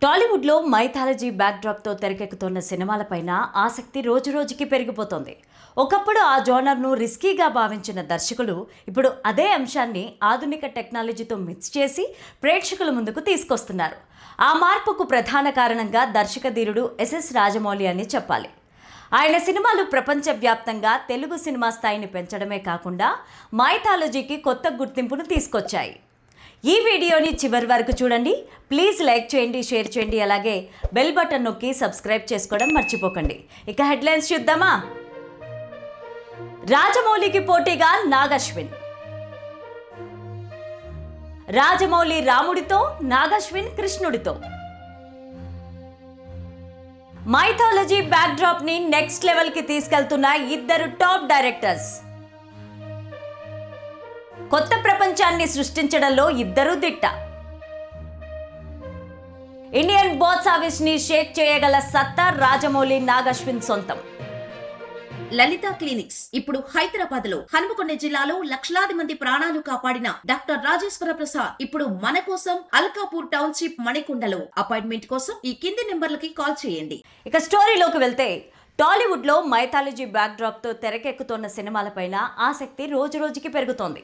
టాలీవుడ్లో మైథాలజీ బ్యాక్డ్రాప్తో తెరకెక్కుతున్న సినిమాలపైన ఆసక్తి రోజురోజుకి పెరిగిపోతోంది. ఒకప్పుడు ఆ జోనర్ను రిస్కీగా భావించిన దర్శకులు ఇప్పుడు అదే అంశాన్ని ఆధునిక టెక్నాలజీతో మిక్స్ చేసి ప్రేక్షకుల ముందుకు తీసుకొస్తున్నారు. ఆ మార్పుకు ప్రధాన కారణంగా దర్శకధీరుడు ఎస్ఎస్ రాజమౌళి అని చెప్పాలి. ఆయన సినిమాలు ప్రపంచవ్యాప్తంగా తెలుగు సినిమా స్థాయిని పెంచడమే కాకుండా మైథాలజీకి కొత్త గుర్తింపును తీసుకొచ్చాయి. ఈ వీడియోని చివరి వరకు చూడండి. ప్లీజ్ లైక్ చేయండి, షేర్ చేయండి, అలాగే బెల్ బటన్ నొక్కి సబ్స్క్రైబ్ చేసుకోవడం మర్చిపోకండి. ఇక హెడ్లైన్స్ చూద్దామా. రాజమౌళికి పోటీగా నాగశ్విన్. రాజమౌళి రాముడితో, నాగశ్విన్ కృష్ణుడితో. మైథాలజీ బ్యాక్డ్రాప్ ని నెక్స్ట్ లెవెల్ కి తీసుకెళ్తున్న ఇద్దరు టాప్ డైరెక్టర్స్. కొత్త ప్రపంచాన్ని సృష్టించడంలో ఇద్దరూ దిట్ట. ఇండియన్ బాక్స్ ఆఫీస్ ని షేక్ చేయగల సత్తా రాజమౌళి, నాగశ్విన్ సొంతం. లలిత క్లినిక్స్ ఇప్పుడు హైదరాబాద్ లో, హనుమకొండ జిల్లాలో లక్షలాది మంది ప్రాణాలు కాపాడిన డాక్టర్ రాజేశ్వర ప్రసాద్ ఇప్పుడు మన కోసం అల్కాపూర్ టౌన్షిప్ మణికొండలో. అపాయింట్మెంట్ కోసం ఈ కింది నెంబర్లకి కాల్ చేయండి. ఇక స్టోరీలోకి వెళ్తే, టాలీవుడ్లో మైథాలజీ బ్యాక్డ్రాప్తో తెరకెక్కుతున్న సినిమాలపైన ఆసక్తి రోజురోజుకి పెరుగుతోంది.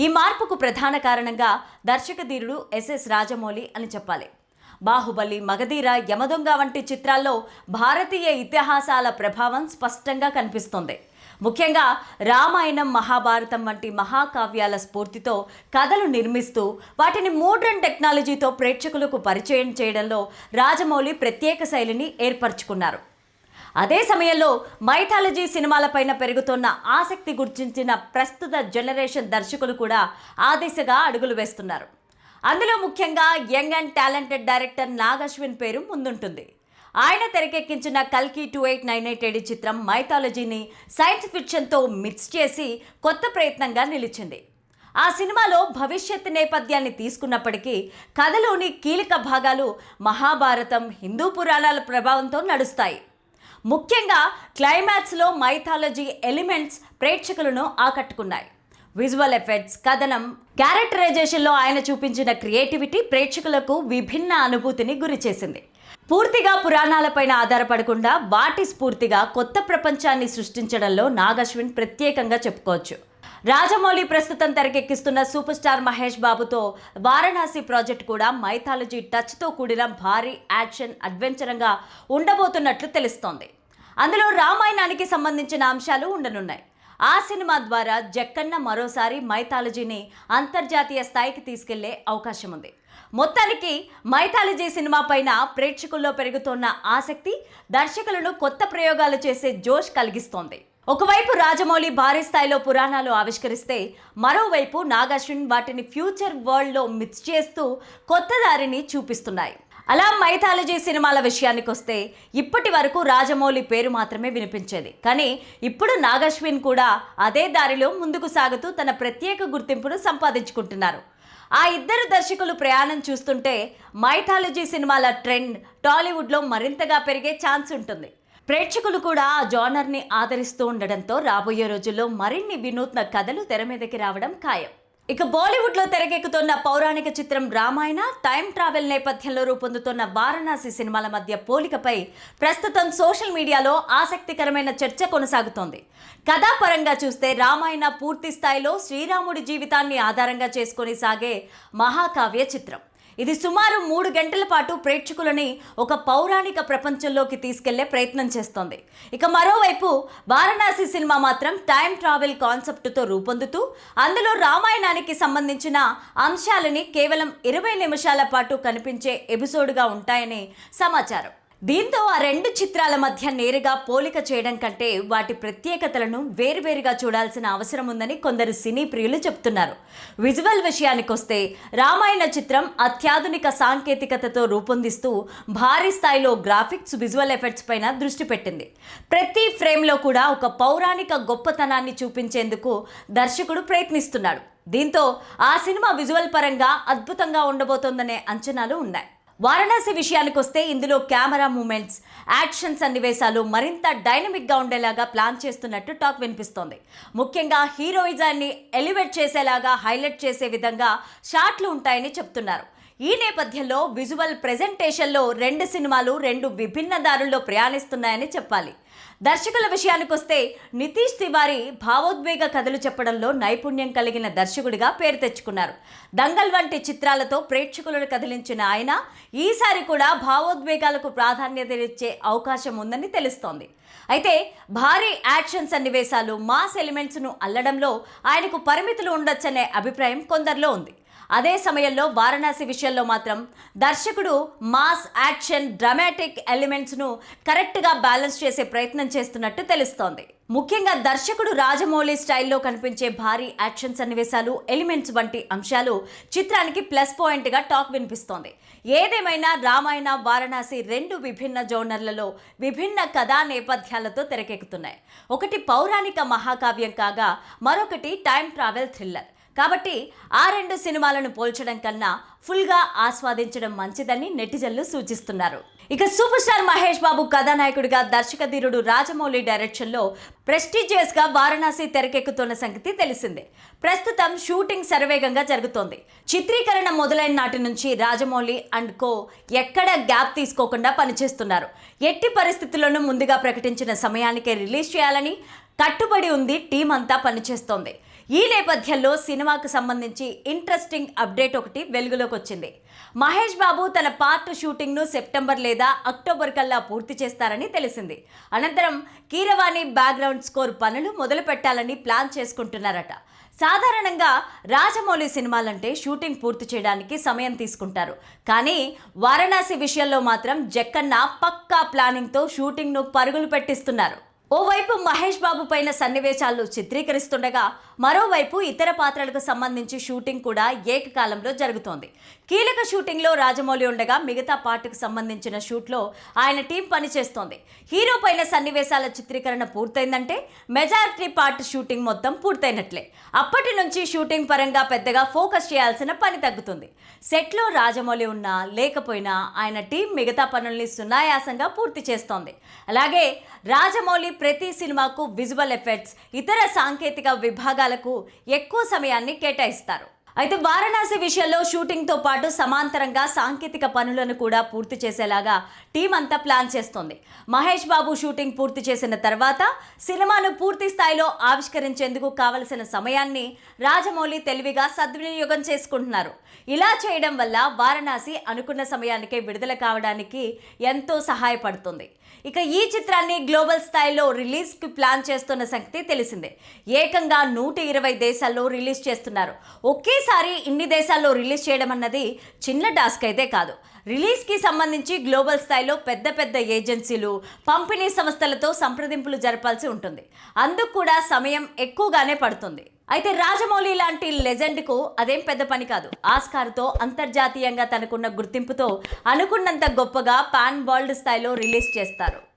ఈ మార్పుకు ప్రధాన కారణంగా దర్శకధీరుడు ఎస్ఎస్ రాజమౌళి అని చెప్పాలి. బాహుబలి, మగధీర, యమదొంగ వంటి చిత్రాల్లో భారతీయ ఇతిహాసాల ప్రభావం స్పష్టంగా కనిపిస్తోంది. ముఖ్యంగా రామాయణం, మహాభారతం వంటి మహాకావ్యాల స్ఫూర్తితో కథలు నిర్మిస్తూ వాటిని మోడ్రన్ టెక్నాలజీతో ప్రేక్షకులకు పరిచయం చేయడంలో రాజమౌళి ప్రత్యేక శైలిని ఏర్పరచుకున్నారు. అదే సమయంలో మైథాలజీ సినిమాలపైన పెరుగుతున్న ఆసక్తి గుర్తించిన ప్రస్తుత జనరేషన్ దర్శకులు కూడా ఆ దిశగా అడుగులు వేస్తున్నారు. అందులో ముఖ్యంగా young and talented director Nag Ashwin పేరు ముందుంటుంది. ఆయన తెరకెక్కించిన కల్కి 2898 చిత్రం మైథాలజీని సైన్స్ ఫిక్షన్తో మిక్స్ చేసి కొత్త ప్రయత్నంగా నిలిచింది. ఆ సినిమాలో భవిష్యత్ నేపథ్యాన్ని తీసుకున్నప్పటికీ కథలోని కీలక భాగాలు మహాభారతం, హిందూ పురాణాల ప్రభావంతో నడుస్తాయి. ముఖ్యంగా క్లైమాక్స్లో మైథాలజీ ఎలిమెంట్స్ ప్రేక్షకులను ఆకట్టుకున్నాయి. విజువల్ ఎఫెక్ట్స్, కథనం, క్యారెక్టరైజేషన్లో ఆయన చూపించిన క్రియేటివిటీ ప్రేక్షకులకు విభిన్న అనుభూతిని గురిచేసింది. పూర్తిగా పురాణాలపైన ఆధారపడకుండా వాటి స్ఫూర్తిగా కొత్త ప్రపంచాన్ని సృష్టించడంలో నాగశ్విన్ ప్రత్యేకంగా చెప్పుకోవచ్చు. రాజమౌళి ప్రస్తుతం తెరకెక్కిస్తున్న సూపర్ స్టార్ మహేష్ బాబుతో వారణాసి ప్రాజెక్ట్ కూడా మైథాలజీ టచ్తో కూడిన భారీ యాక్షన్ అడ్వెంచర్గా ఉండబోతున్నట్లు తెలుస్తోంది. అందులో రామాయణానికి సంబంధించిన అంశాలు ఉండనున్నాయి. ఆ సినిమా ద్వారా జక్కన్న మరోసారి మైథాలజీని అంతర్జాతీయ స్థాయికి తీసుకెళ్లే అవకాశం ఉంది. మొత్తానికి మైథాలజీ సినిమా పైన ప్రేక్షకుల్లో పెరుగుతున్న ఆసక్తి దర్శకులను కొత్త ప్రయోగాలు చేసే జోష్ కలిగిస్తోంది. ఒకవైపు రాజమౌళి భారీ స్థాయిలో పురాణాలు ఆవిష్కరిస్తే, మరోవైపు నాగశ్విన్ వాటిని ఫ్యూచర్ వరల్డ్లో మిక్స్ చేస్తూ కొత్త దారిని చూపిస్తున్నాయి. అలా మైథాలజీ సినిమాల విషయానికి వస్తే, ఇప్పటి వరకు రాజమౌళి పేరు మాత్రమే వినిపించేది. కానీ ఇప్పుడు నాగశ్విన్ కూడా అదే దారిలో ముందుకు సాగుతూ తన ప్రత్యేక గుర్తింపును సంపాదించుకుంటున్నారు. ఆ ఇద్దరు దర్శకులు ప్రయాణం చూస్తుంటే మైథాలజీ సినిమాల ట్రెండ్ టాలీవుడ్లో మరింతగా పెరిగే ఛాన్స్ ఉంటుంది. ప్రేక్షకులు కూడా ఆ జానర్ని ఆదరిస్తూ ఉండడంతో రాబోయే రోజుల్లో మరిన్ని వినూత్న కథలు తెర మీదకి రావడం ఖాయం. ఇక బాలీవుడ్లో తెరకెక్కుతున్న పౌరాణిక చిత్రం రామాయణ, టైం ట్రావెల్ నేపథ్యంలో రూపొందుతున్న వారణాసి సినిమాల మధ్య పోలికపై ప్రస్తుతం సోషల్ మీడియాలో ఆసక్తికరమైన చర్చ కొనసాగుతోంది. కథాపరంగా చూస్తే రామాయణ పూర్తి స్థాయిలో శ్రీరాముడి జీవితాన్ని ఆధారంగా చేసుకొని సాగే మహాకావ్య చిత్రం. ఇది సుమారు 3 గంటల పాటు ప్రేక్షకులని ఒక పౌరాణిక ప్రపంచంలోకి తీసుకెళ్లే ప్రయత్నం చేస్తోంది. ఇక మరోవైపు వారణాసి సినిమా మాత్రం టైం ట్రావెల్ కాన్సెప్ట్తో రూపొందుతూ అందులో రామాయణానికి సంబంధించిన అంశాలని కేవలం 20 నిమిషాల పాటు కనిపించే ఎపిసోడ్గా ఉంటాయని సమాచారం. దీంతో ఆ రెండు చిత్రాల మధ్య నేరుగా పోలిక చేయడం కంటే వాటి ప్రత్యేకతలను వేరువేరుగా చూడాల్సిన అవసరం ఉందని కొందరు సినీ ప్రియులు చెప్తున్నారు. విజువల్ విషయానికి వస్తే, రామాయణ చిత్రం అత్యాధునిక సాంకేతికతతో రూపొందిస్తూ భారీ స్థాయిలో గ్రాఫిక్స్, విజువల్ ఎఫెక్ట్స్ పైన దృష్టి పెట్టింది. ప్రతి ఫ్రేమ్లో కూడా ఒక పౌరాణిక గొప్పతనాన్ని చూపించేందుకు దర్శకుడు ప్రయత్నిస్తున్నాడు. దీంతో ఆ సినిమా విజువల్ పరంగా అద్భుతంగా ఉండబోతోందనే అంచనాలు ఉన్నాయి. వారణాసి విషయానికి వస్తే, ఇందులో కెమెరా మూమెంట్స్, యాక్షన్ సన్నివేశాలు మరింత డైనమిక్గా ఉండేలాగా ప్లాన్ చేస్తున్నట్టు టాక్ వినిపిస్తోంది. ముఖ్యంగా హీరోయిజాన్ని ఎలివేట్ చేసేలాగా, హైలైట్ చేసే విధంగా షాట్లు ఉంటాయని చెప్తున్నారు. ఈ నేపథ్యంలో విజువల్ ప్రెజెంటేషన్లో రెండు సినిమాలు రెండు విభిన్న దారుల్లో ప్రయాణిస్తున్నాయని చెప్పాలి. దర్శకుల విషయానికొస్తే నితీష్ తివారీ భావోద్వేగ కథలు చెప్పడంలో నైపుణ్యం కలిగిన దర్శకుడిగా పేరు తెచ్చుకున్నారు. దంగల్ వంటి చిత్రాలతో ప్రేక్షకులను కదిలించిన ఆయన ఈసారి కూడా భావోద్వేగాలకు ప్రాధాన్యత ఇచ్చే అవకాశం ఉందని తెలుస్తోంది. అయితే భారీ యాక్షన్ సన్నివేశాలు, మాస్ ఎలిమెంట్స్ను అల్లడంలో ఆయనకు పరిమితులు ఉండొచ్చనే అభిప్రాయం కొందరిలో ఉంది. అదే సమయంలో వారణాసి విషయంలో మాత్రం దర్శకుడు మాస్, యాక్షన్, డ్రామాటిక్ ఎలిమెంట్స్ను కరెక్ట్గా బ్యాలెన్స్ చేసే ప్రయత్నం చేస్తున్నట్టు తెలుస్తోంది. ముఖ్యంగా దర్శకుడు రాజమౌళి స్టైల్లో కనిపించే భారీ యాక్షన్ సన్నివేశాలు, ఎలిమెంట్స్ వంటి అంశాలు చిత్రానికి ప్లస్ పాయింట్గా టాక్ వినిపిస్తోంది. ఏదేమైనా రామాయణ, వారణాసి రెండు విభిన్న జోనర్లలో విభిన్న కథా నేపథ్యాలతో తెరకెక్కుతున్నాయి. ఒకటి పౌరాణిక మహాకావ్యం కాగా మరొకటి టైం ట్రావెల్ థ్రిల్లర్. కాబట్టి ఆ రెండు సినిమాలను పోల్చడం కన్నా ఫుల్గా ఆస్వాదించడం మంచిదని నెటిజన్లు సూచిస్తున్నారు. ఇక సూపర్ స్టార్ మహేష్ బాబు కథానాయకుడిగా దర్శకధీరుడు రాజమౌళి డైరెక్షన్లో ప్రెస్టీజియస్గా వారణాసి తెరకెక్కుతున్న సంగతి తెలిసిందే. ప్రస్తుతం షూటింగ్ శరవేగంగా జరుగుతోంది. చిత్రీకరణ మొదలైన నాటి నుంచి రాజమౌళి అండ్ కో ఎక్కడ గ్యాప్ తీసుకోకుండా పనిచేస్తున్నారు. ఎట్టి పరిస్థితుల్లోనూ ముందుగా ప్రకటించిన సమయానికే రిలీజ్ చేయాలని కట్టుబడి ఉంది. టీం అంతా పనిచేస్తోంది. ఈ నేపథ్యంలో సినిమాకు సంబంధించి ఇంట్రెస్టింగ్ అప్డేట్ ఒకటి వెలుగులోకి వచ్చింది. మహేష్ బాబు తన పార్ట్ షూటింగ్ను సెప్టెంబర్ లేదా అక్టోబర్ కల్లా పూర్తి చేస్తారని తెలిసింది. అనంతరం కీరవాణి బ్యాక్గ్రౌండ్ స్కోర్ పనులు మొదలు పెట్టాలని ప్లాన్ చేసుకుంటున్నారట. సాధారణంగా రాజమౌళి సినిమాలంటే షూటింగ్ పూర్తి చేయడానికి సమయం తీసుకుంటారు. కానీ వారణాసి విషయంలో మాత్రం జక్కన్న పక్కా ప్లానింగ్తో షూటింగ్ను పరుగులు పెట్టిస్తున్నారు. ఓవైపు మహేష్ బాబు పైన సన్నివేశాలు చిత్రీకరిస్తుండగా మరోవైపు ఇతర పాత్రలకు సంబంధించి షూటింగ్ కూడా ఏకకాలంలో జరుగుతోంది. కీలక షూటింగ్లో రాజమౌళి ఉండగా మిగతా పార్ట్కు సంబంధించిన షూట్లో ఆయన టీం పనిచేస్తోంది. హీరో పైన సన్నివేశాల చిత్రీకరణ పూర్తయిందంటే మెజారిటీ పార్ట్ షూటింగ్ మొత్తం పూర్తయినట్లే. అప్పటి నుంచి షూటింగ్ పరంగా పెద్దగా ఫోకస్ చేయాల్సిన పని తగ్గుతుంది. సెట్లో రాజమౌళి ఉన్నా లేకపోయినా ఆయన టీం మిగతా పనుల్ని సునాయాసంగా పూర్తి చేస్తోంది. అలాగే రాజమౌళి ప్రతి సినిమాకు విజువల్ ఎఫెక్ట్స్, ఇతర సాంకేతిక విభాగాలకు ఎక్కువ సమయాన్ని కేటాయిస్తారు. అయితే వారణాసి విషయంలో షూటింగ్తో పాటు సమాంతరంగా సాంకేతిక పనులను కూడా పూర్తి చేసేలాగా టీం అంతా ప్లాన్ చేస్తోంది. మహేష్ బాబు షూటింగ్ పూర్తి చేసిన తర్వాత సినిమాను పూర్తి స్థాయిలో ఆవిష్కరించేందుకు కావలసిన సమయాన్ని రాజమౌళి తెలివిగా సద్వినియోగం చేసుకుంటున్నారు. ఇలా చేయడం వల్ల వారణాసి అనుకున్న సమయానికే విడుదల కావడానికి ఎంతో సహాయపడుతుంది. ఇక ఈ చిత్రాన్ని గ్లోబల్ స్థాయిలో రిలీజ్కి ప్లాన్ చేస్తున్న సంగతి తెలిసిందే. ఏకంగా 120 దేశాల్లో రిలీజ్ చేస్తున్నారు. ఒకేసారి ఇన్ని దేశాల్లో రిలీజ్ చేయడం అన్నది చిన్న టాస్క్ అయితే కాదు. రిలీజ్కి సంబంధించి గ్లోబల్ స్థాయిలో పెద్ద పెద్ద ఏజెన్సీలు, పంపిణీ సంస్థలతో సంప్రదింపులు జరపాల్సి ఉంటుంది. అందుకు కూడా సమయం ఎక్కువగానే పడుతుంది. అయితే రాజమౌళి లాంటి లెజెండ్కు అదేం పెద్ద పని కాదు. ఆస్కార్తో అంతర్జాతీయంగా తనకున్న గుర్తింపుతో అనుకున్నంత గొప్పగా పాన్ వరల్డ్ స్థాయిలో రిలీజ్ చేస్తారు.